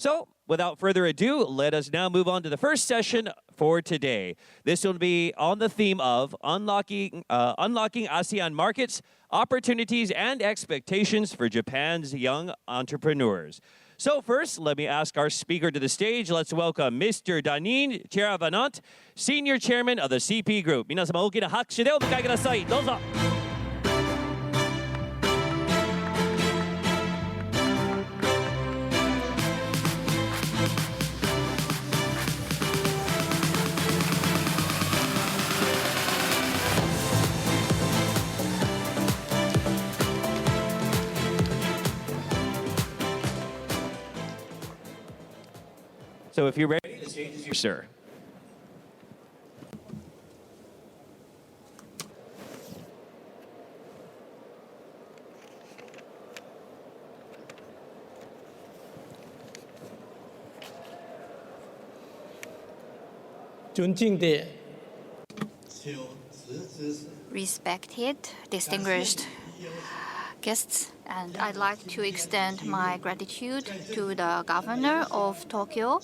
So, without further ado, let us now move on to the first session for today. This will be on the theme of unlocking ASEAN markets, opportunities, and expectations for Japan's young entrepreneurs. So first, let me ask our speaker to the stage. Let's welcome Mr. Danin Cheravanant, Senior Chairman of the CP Group. 皆様大きな拍手でお迎えください。どうぞ。So if you're ready, the stage is yours, sir. Respected, distinguished guests, and I'd like to extend my gratitude to the governor of Tokyo,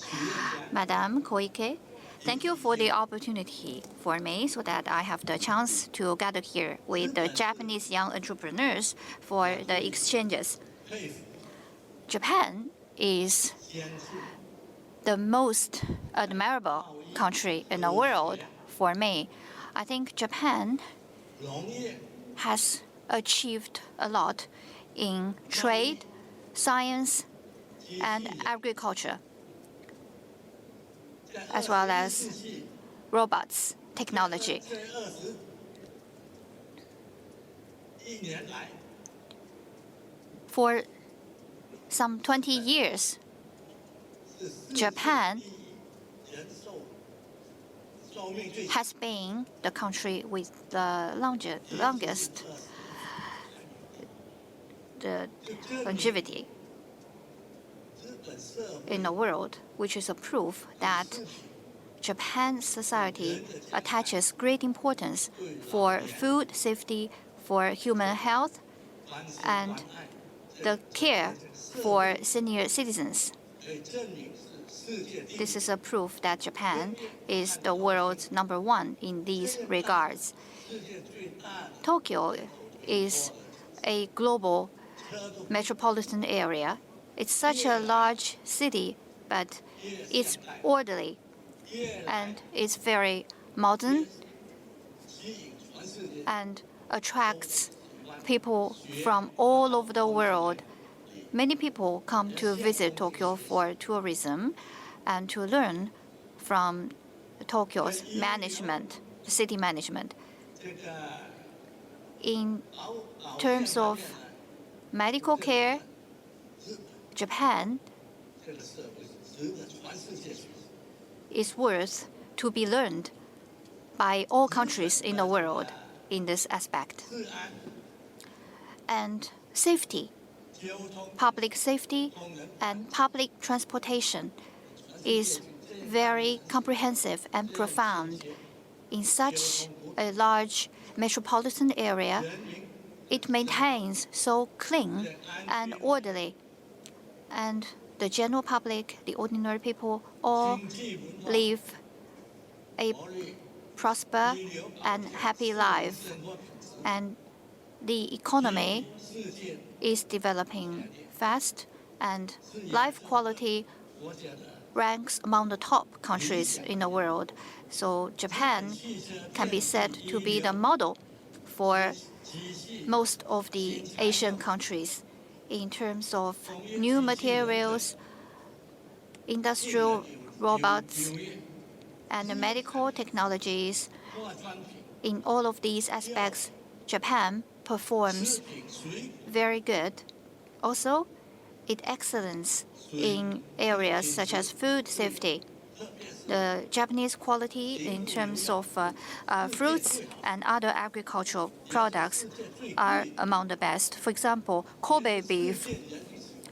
Madame Koike. Thank you for the opportunity for me so that I have the chance to gather here with the Japanese young entrepreneurs for the exchanges. Japan is the most admirable country in the world for me. I think Japan has achieved a lot in trade, science, and agriculture, as well as robots technology. For some 20 years, Japan has been the country with the longest longevity in the world, which is a proof that Japan's society attaches great importance for food safety, for human health, and the care for senior citizens. This is a proof that Japan is the world's #1 in these regards. Tokyo is a global metropolitan area. It's such a large city, but it's orderly and it's very modern and attracts people from all over the world. Many people come to visit Tokyo for tourism and to learn from Tokyo's management, city management. In terms of medical care, Japan is worth to be learned by all countries in the world in this aspect. And safety, public safety and public transportation is very comprehensive and profound. In such a large metropolitan area, it maintains so clean and orderly, and the general public, the ordinary people, all live a prosper and happy life, and the economy is developing fast, and life quality ranks among the top countries in the world. So Japan can be said to be the model for most of the Asian countries in terms of new materials, industrial robots, and medical technologies. In all of these aspects, Japan performs very good. Also, it excels in areas such as food safety. The Japanese quality in terms of fruits and other agricultural products are among the best. For example, Kobe beef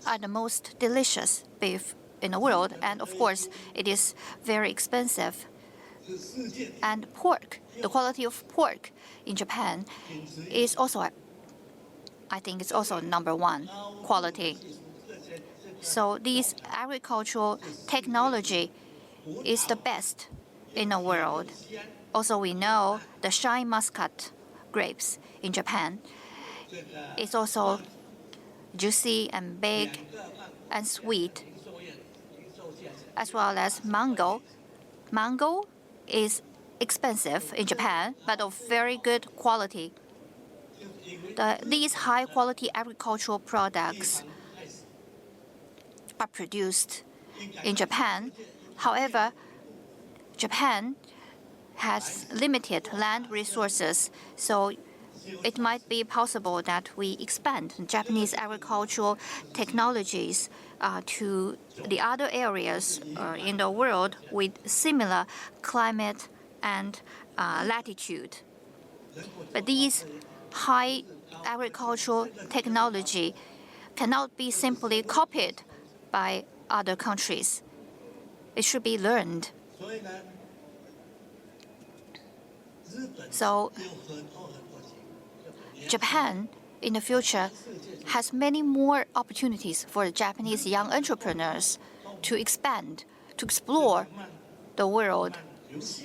are the most delicious beef in the world, and of course, it is very expensive. And pork, the quality of pork in Japan is also, I think it's also #1 quality. So this agricultural technology is the best in the world. Also, we know the shine muscat grapes in Japan is also juicy and big and sweet, as well as mango. Mango is expensive in Japan, but of very good quality. These high-quality agricultural products are produced in Japan. However, Japan has limited land resources, so it might be possible that we expand Japanese agricultural technologies to the other areas in the world with similar climate and latitude. But these high agricultural technology cannot be simply copied by other countries. It should be learned. So Japan in the future has many more opportunities for Japanese young entrepreneurs to expand, to explore the world.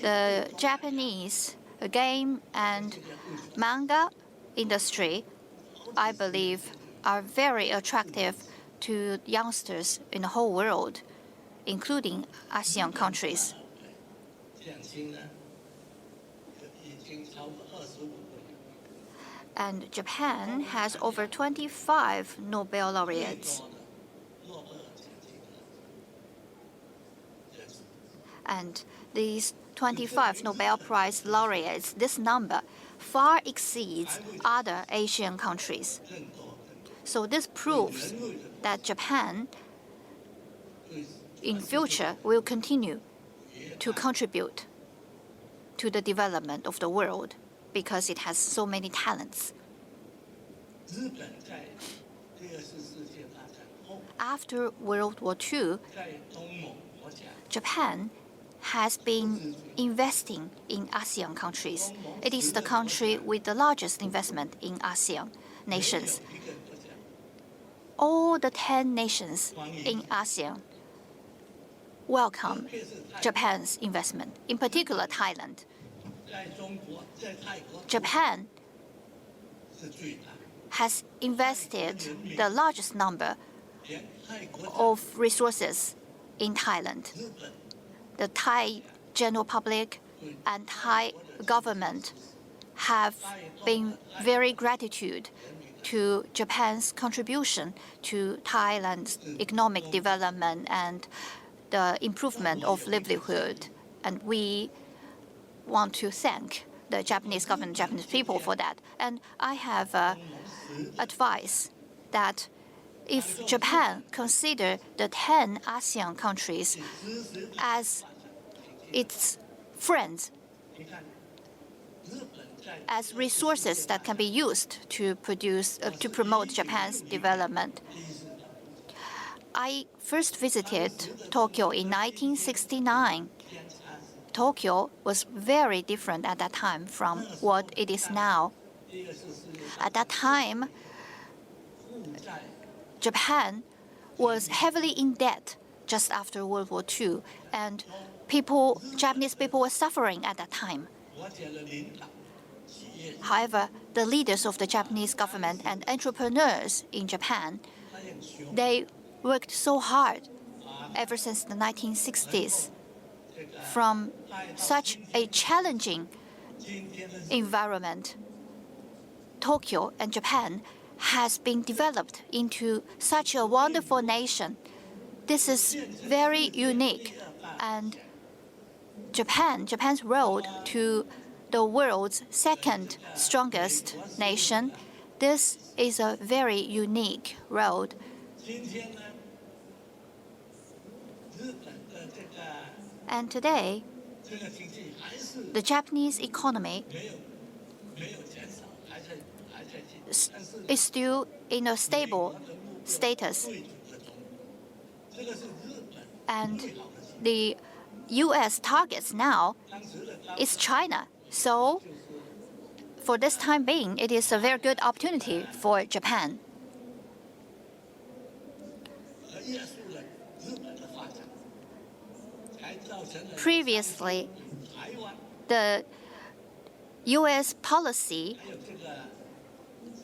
The Japanese game and manga industry, I believe, are very attractive to youngsters in the whole world, including ASEAN countries. And Japan has over 25 Nobel laureates. And these 25 Nobel Prize laureates, this number far exceeds other Asian countries. So this proves that Japan in future will continue to contribute to the development of the world because it has so many talents. After World War II, Japan has been investing in ASEAN countries. It is the country with the largest investment in ASEAN nations. All the 10 nations in ASEAN welcome Japan's investment, in particular Thailand. Japan has invested the largest number of resources in Thailand. The Thai general public and Thai government have been very gratitude to Japan's contribution to Thailand's economic development and the improvement of livelihood. And we want to thank the Japanese government, Japanese people for that. And I have advice that if Japan consider the 10 ASEAN countries as its friends, as resources that can be used to promote Japan's development. I first visited Tokyo in 1969. Tokyo was very different at that time from what it is now. At that time, Japan was heavily in debt just after World War II, and Japanese people were suffering at that time. However, the leaders of the Japanese government and entrepreneurs in Japan, they worked so hard ever since the 1960s. From such a challenging environment, Tokyo and Japan has been developed into such a wonderful nation. This is very unique, and Japan's road to the world's second strongest nation, this is a very unique road. And today, the Japanese economy is still in a stable status. And the U.S. targets now is China. So for this time being, it is a very good opportunity for Japan. Previously, the U.S. policy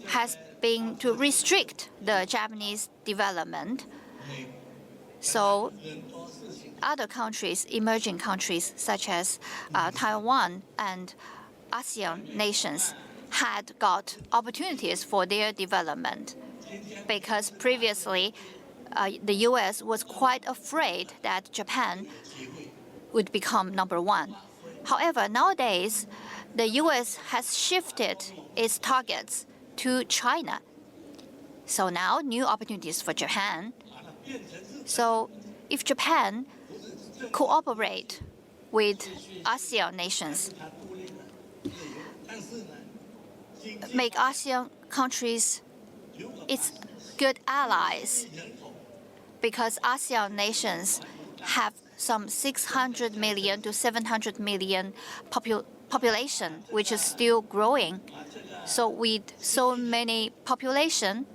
has been to restrict the Japanese development. So other countries, emerging countries such as Taiwan and ASEAN nations had got opportunities for their development because previously the U.S. was quite afraid that Japan would become #1. However, nowadays, the U.S. has shifted its targets to China. So now, new opportunities for Japan. So if Japan cooperate with ASEAN nations, make ASEAN countries its good allies, because ASEAN nations have some 600 million to 700 million population, which is still growing. So with so many population,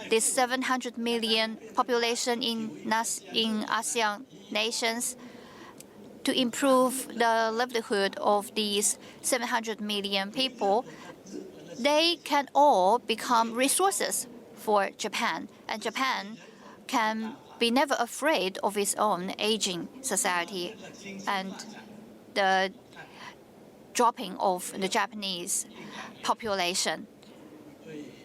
this 700 million population in ASEAN nations, to improve the livelihood of these 700 million people, they can all become resources for Japan. And Japan can be never afraid of its own aging society and the dropping of the Japanese population.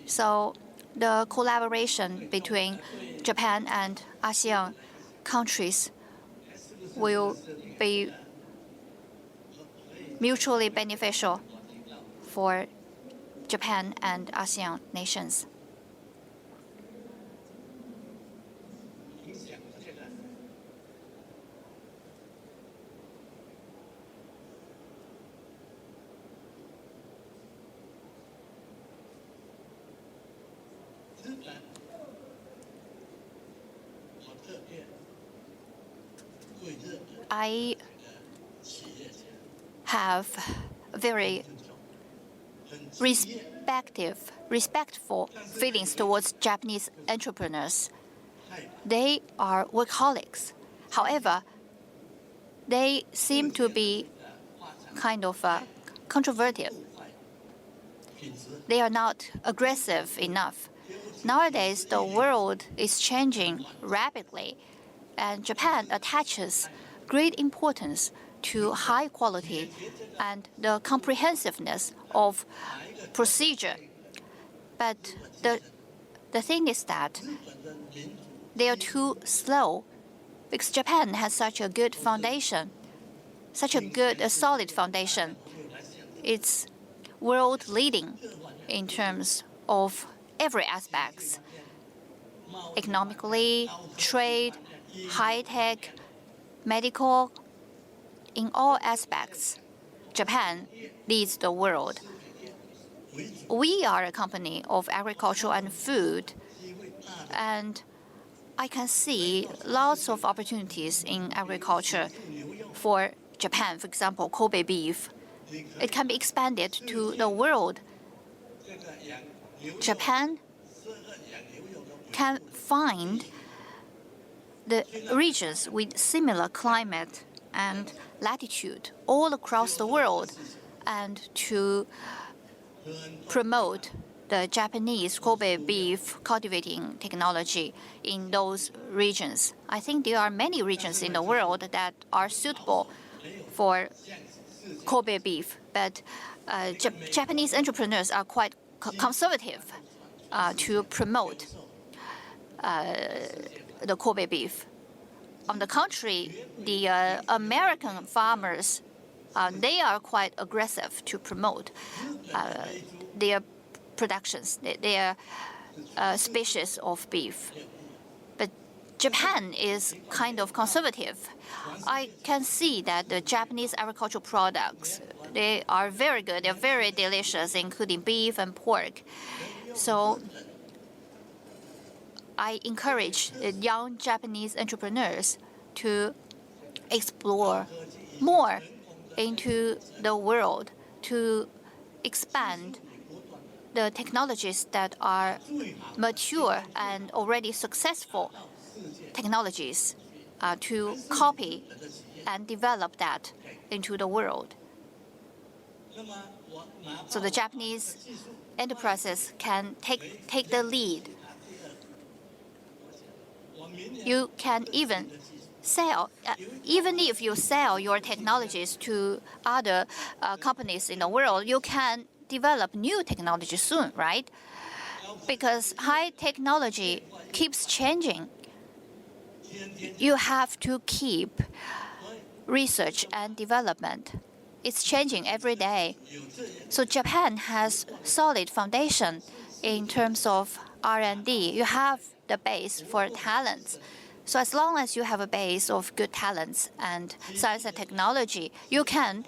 So the collaboration between Japan and ASEAN countries will be mutually beneficial for Japan and ASEAN nations. I have very respectful feelings towards Japanese entrepreneurs. They are workaholics. However, they seem to be kind of controversial. They are not aggressive enough. Nowadays, the world is changing rapidly, and Japan attaches great importance to high quality and the comprehensiveness of procedure. But the thing is that they are too slow because Japan has such a good foundation, such a solid foundation. It's world leading in terms of every aspects, economically, trade, high tech, medical. In all aspects, Japan leads the world. We are a company of agriculture and food, and I can see lots of opportunities in agriculture for Japan. For example, Kobe beef. It can be expanded to the world. Japan can find the regions with similar climate and latitude all across the world and to promote the Japanese Kobe beef cultivating technology in those regions. I think there are many regions in the world that are suitable for Kobe beef, but Japanese entrepreneurs are quite conservative to promote the Kobe beef. On the contrary, the American farmers, they are quite aggressive to promote their productions, their species of beef. But Japan is kind of conservative. I can see that the Japanese agricultural products, they are very good, they're very delicious, including beef and pork. So I encourage young Japanese entrepreneurs to explore more into the world, to expand the technologies that are mature and already successful technologies to copy and develop that into the world. So the Japanese enterprises can take the lead. You can even sell, even if you sell your technologies to other companies in the world, you can develop new technology soon, right? Because high technology keeps changing. You have to keep research and development. It's changing every day. So Japan has solid foundation in terms of R&D. You have the base for talents. So as long as you have a base of good talents and science and technology, you can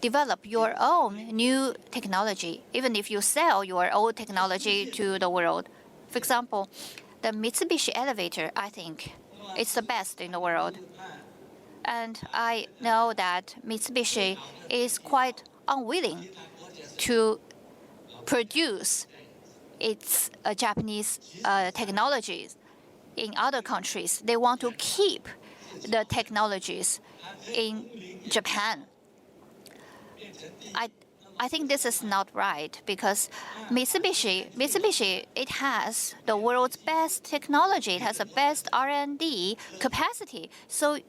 develop your own new technology, even if you sell your old technology to the world. For example, the Mitsubishi elevator, I think, it's the best in the world. And I know that Mitsubishi is quite unwilling to produce its Japanese technologies in other countries. They want to keep the technologies in Japan. I think this is not right because Mitsubishi, it has the world's best technology. It has the best R&D capacity. So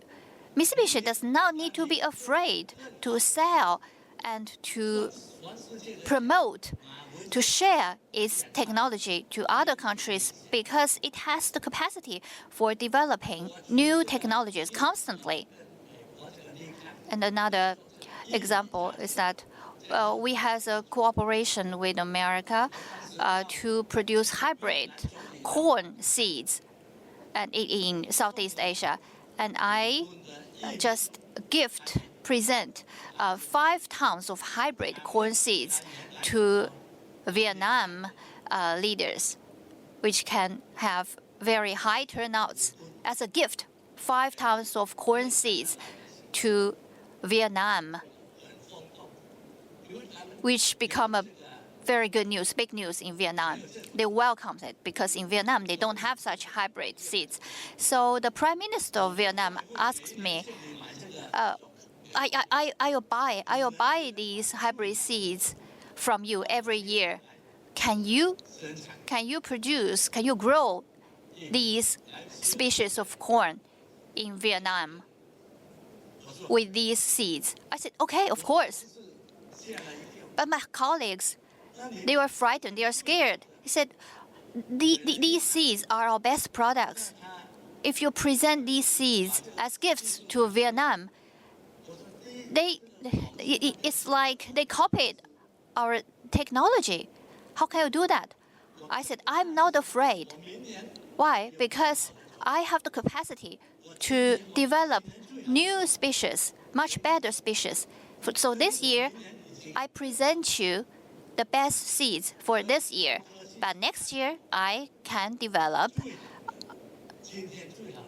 Mitsubishi does not need to be afraid to sell and to promote, to share its technology to other countries because it has the capacity for developing new technologies constantly. And another example is that we have a cooperation with America to produce hybrid corn seeds in Southeast Asia. And I just present 5 tons of hybrid corn seeds to Vietnam leaders, which can have very high turnouts as a gift. 5 tons of corn seeds to Vietnam, which become a very good news, big news in Vietnam. They welcomed it because in Vietnam they don't have such hybrid seeds. So the Prime Minister of Vietnam asked me, I'll buy these hybrid seeds from you every year. Can you grow these species of corn in Vietnam with these seeds? I said, okay, of course. But my colleagues, they were frightened, they are scared. He said, these seeds are our best products. If you present these seeds as gifts to Vietnam, it's like they copied our technology. How can you do that? I said, I'm not afraid. Why? Because I have the capacity to develop new species, much better species. So this year, I present you the best seeds for this year. But next year, I can develop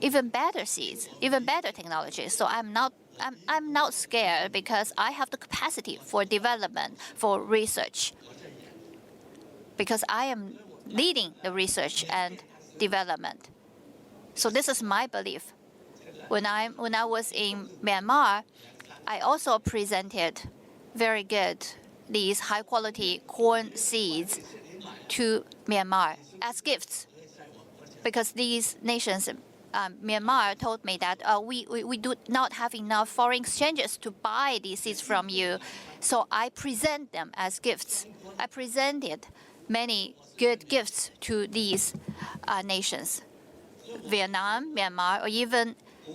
even better seeds, even better technology. So I'm not scared because I have the capacity for development, for research. Because I am leading the research and development. So this is my belief. When I was in Myanmar, I also presented very good these high-quality corn seeds to Myanmar as gifts. Because these nations, Myanmar told me that we do not have enough foreign exchanges to buy these seeds from you. So I present them as gifts. I presented many good gifts to these nations, Vietnam, Myanmar, or even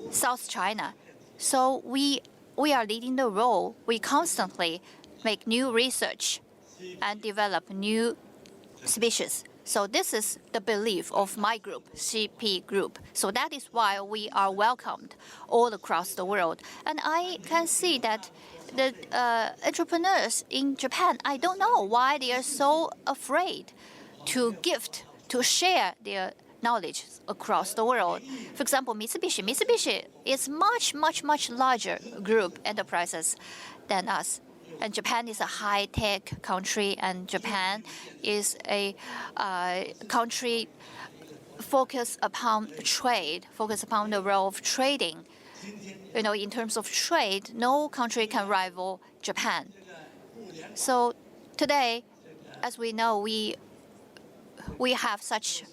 South China. So we are leading the role. We constantly make new research and develop new species. So this is the belief of my group, CP Group. So that is why we are welcomed all across the world. And I can see that the entrepreneurs in Japan, I don't know why they are so afraid to share their knowledge across the world. For example, Mitsubishi. Mitsubishi is much larger group enterprises than us. And Japan is a high-tech country, and Japan is a country focus upon trade, focus upon the role of trading. In terms of trade, no country can rival Japan. So today, as we know, we have such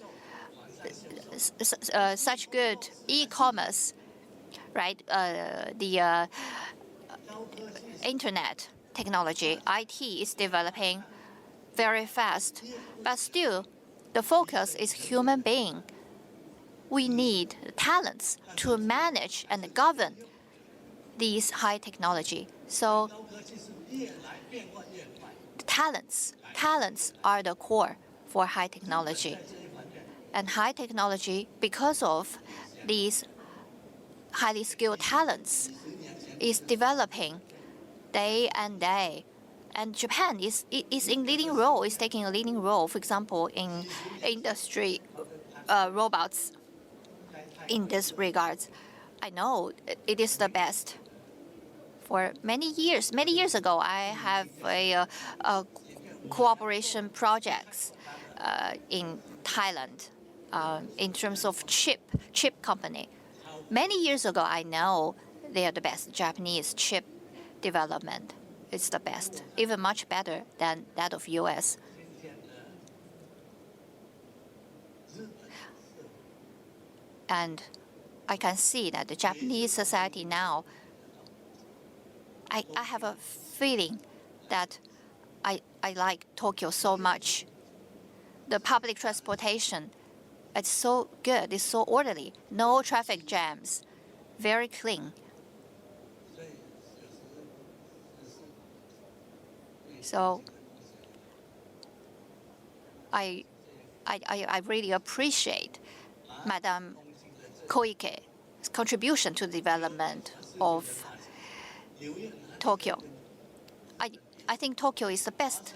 good e-commerce, right? The internet technology, IT is developing very fast, but still, the focus is human being. We need talents to manage and govern these high technology. So talents are the core for high technology. And high technology, because of these highly skilled talents, is developing day and day. And Japan is in leading role, is taking a leading role, for example, in industry robots in this regards. I know it is the best. For many years ago, I have a cooperation projects in Thailand in terms of chip company. Many years ago, I know they are the best. Japanese chip development is the best, even much better than that of U.S. And I can see that the Japanese society now, I have a feeling that I like Tokyo so much. The public transportation, it's so good, it's so orderly, no traffic jams, very clean. So I really appreciate Madame Koike's contribution to the development of Tokyo. I think Tokyo is the best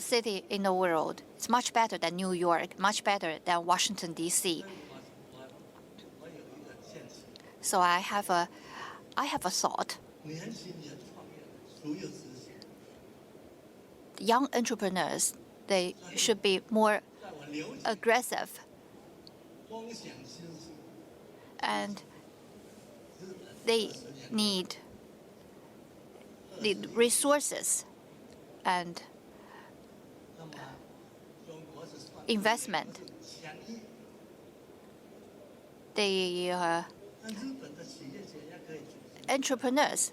city in the world. It's much better than New York, much better than Washington, D.C. So I have a thought. Young entrepreneurs, they should be more aggressive, and they need the resources and investment. The entrepreneurs,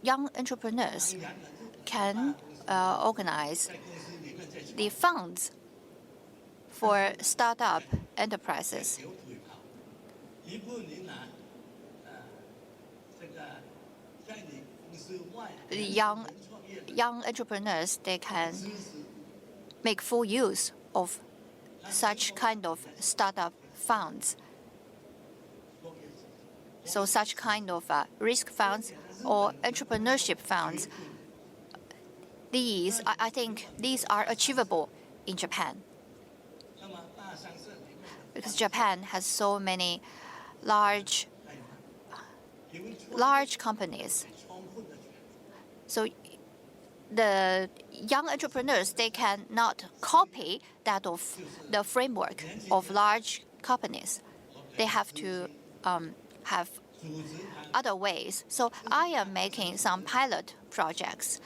young entrepreneurs, can organize the funds for startup enterprises. The young entrepreneurs, they can make full use of such kind of startup funds. So such kind of risk funds or entrepreneurship funds, I think these are achievable in Japan, because Japan has so many large companies. So the young entrepreneurs, they cannot copy that of the framework of large companies. They have to have other ways. So I am making some pilot projects.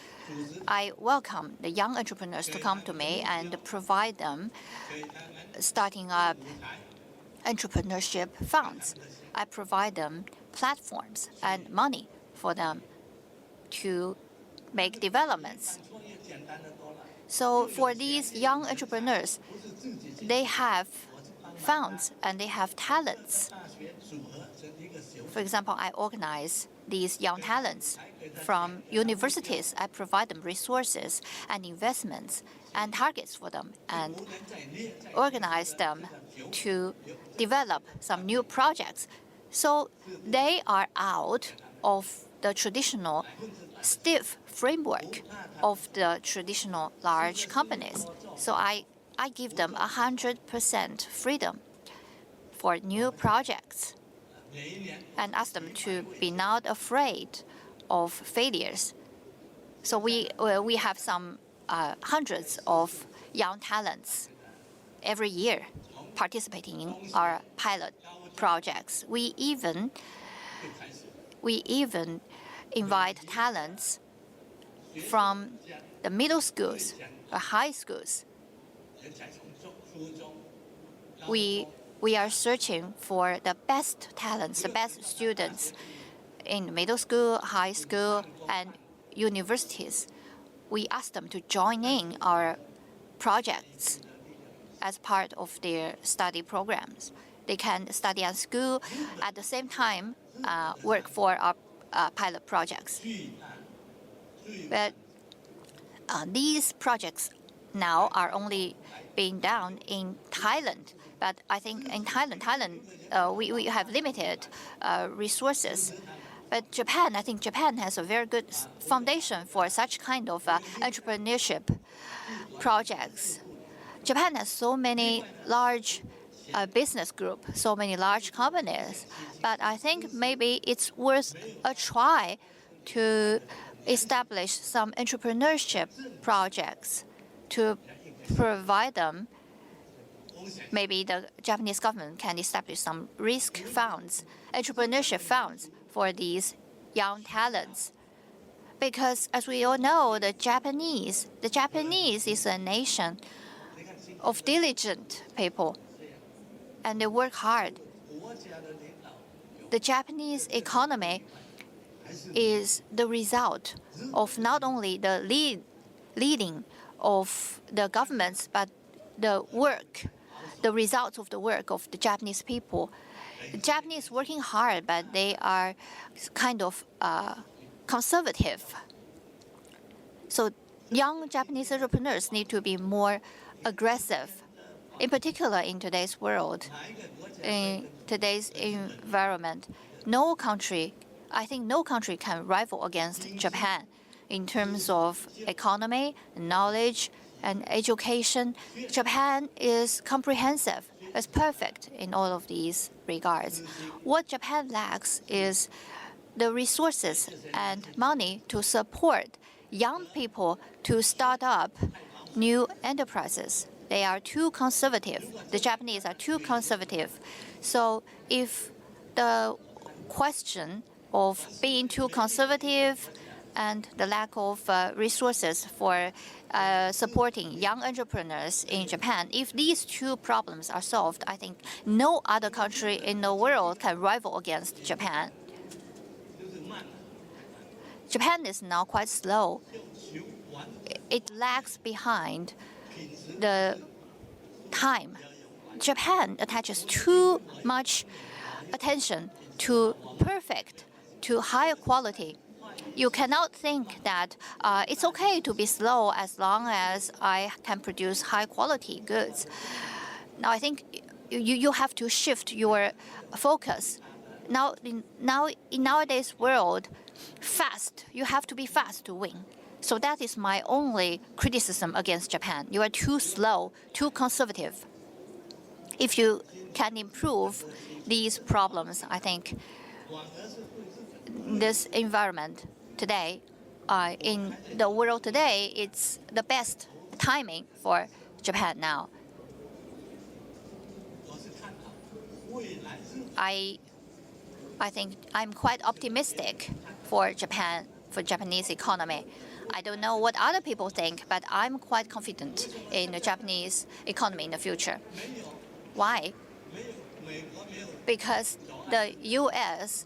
I welcome the young entrepreneurs to come to me and provide them starting up entrepreneurship funds. I provide them platforms and money for them to make developments. So for these young entrepreneurs, they have funds and they have talents. For example, I organize these young talents from universities. I provide them resources and investments and targets for them and organize them to develop some new projects. So they are out of the traditional stiff framework of the traditional large companies. So I give them 100% freedom for new projects and ask them to be not afraid of failures. So we have some hundreds of young talents every year participating in our pilot projects. We even invite talents from the middle schools or high schools. We are searching for the best talents, the best students in middle school, high school, and universities. We ask them to join in our projects as part of their study programs. They can study at school, at the same time work for our pilot projects. But these projects now are only being done in Thailand. But I think in Thailand, we have limited resources. But Japan, I think Japan has a very good foundation for such kind of entrepreneurship projects. Japan has so many large business groups, so many large companies. But I think maybe it's worth a try to establish some entrepreneurship projects to provide them. Maybe the Japanese government can establish some risk funds, entrepreneurship funds for these young talents. Because as we all know, the Japanese is a nation of diligent people, and they work hard. The Japanese economy is the result of not only the leading of the governments, but the results of the work of the Japanese people. The Japanese working hard, but they are kind of conservative. So young Japanese entrepreneurs need to be more aggressive, in particular in today's world, in today's environment. I think no country can rival against Japan in terms of economy, knowledge, and education. Japan is comprehensive. It's perfect in all of these regards. What Japan lacks is the resources and money to support young people to start up new enterprises. They are too conservative. The Japanese are too conservative. So if the question of being too conservative and the lack of resources for supporting young entrepreneurs in Japan, if these two problems are solved, I think no other country in the world can rival against Japan. Japan is now quite slow. It lags behind the time. Japan attaches too much attention to perfect, to high quality. You cannot think that it's okay to be slow as long as I can produce high quality goods. Now I think you have to shift your focus. Now in nowadays world, you have to be fast to win. So that is my only criticism against Japan. You are too slow, too conservative. If you can improve these problems, I think this environment today, in the world today, it's the best timing for Japan now. I think I'm quite optimistic for Japan, for Japanese economy. I don't know what other people think, but I'm quite confident in the Japanese economy in the future. Why? Because the U.S.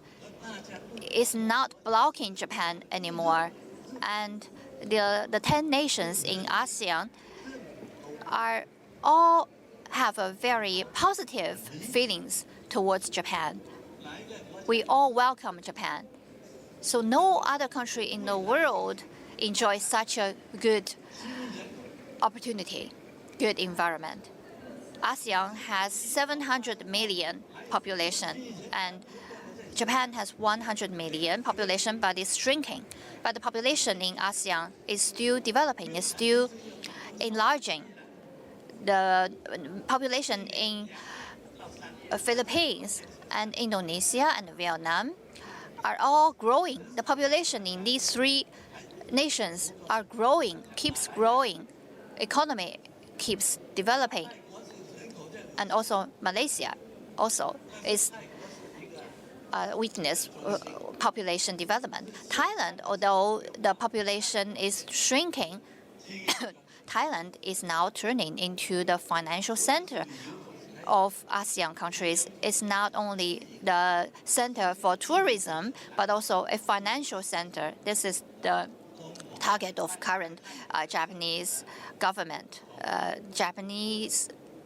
is not blocking Japan anymore, and the 10 nations in ASEAN are all have a very positive feelings towards Japan. We all welcome Japan. So no other country in the world enjoys such a good opportunity, good environment. ASEAN has 700 million population, and Japan has 100 million population, but it's shrinking. But the population in ASEAN is still developing, is still enlarging. The population in Philippines and Indonesia and Vietnam are all growing. The population in these three nations are growing, keeps growing. Economy keeps developing. and also Malaysia also is witness population development. Thailand, although the population is shrinking, Thailand is now turning into the financial center of ASEAN countries. It's not only the center for tourism, but also a financial center. This is the target of current Japanese government.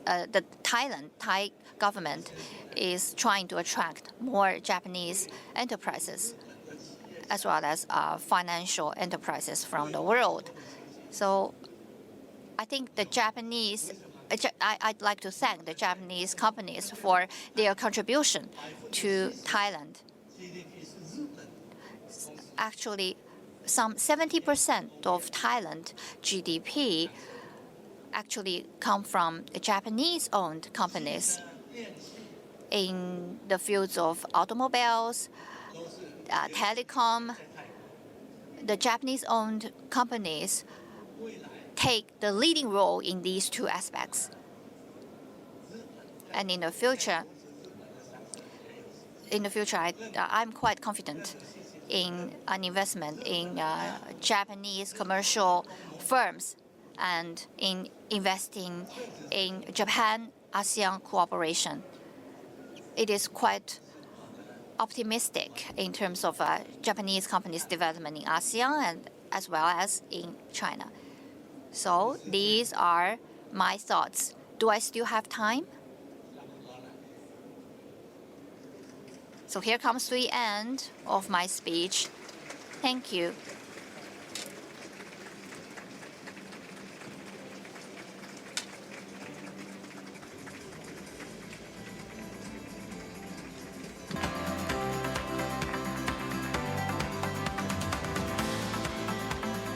The Thai government is trying to attract more Japanese enterprises, as well as financial enterprises from the world. So I think I'd like to thank the Japanese companies for their contribution to Thailand. Actually, some 70% of Thailand GDP actually come from Japanese-owned companies in the fields of automobiles, telecom. The Japanese-owned companies take the leading role in these two aspects. And in the future, I'm quite confident in an investment in Japanese commercial firms and in investing in Japan-ASEAN cooperation. It is quite optimistic in terms of Japanese companies' development in ASEAN and as well as in China. So these are my thoughts. Do I still have time? So here comes the end of my speech. Thank you.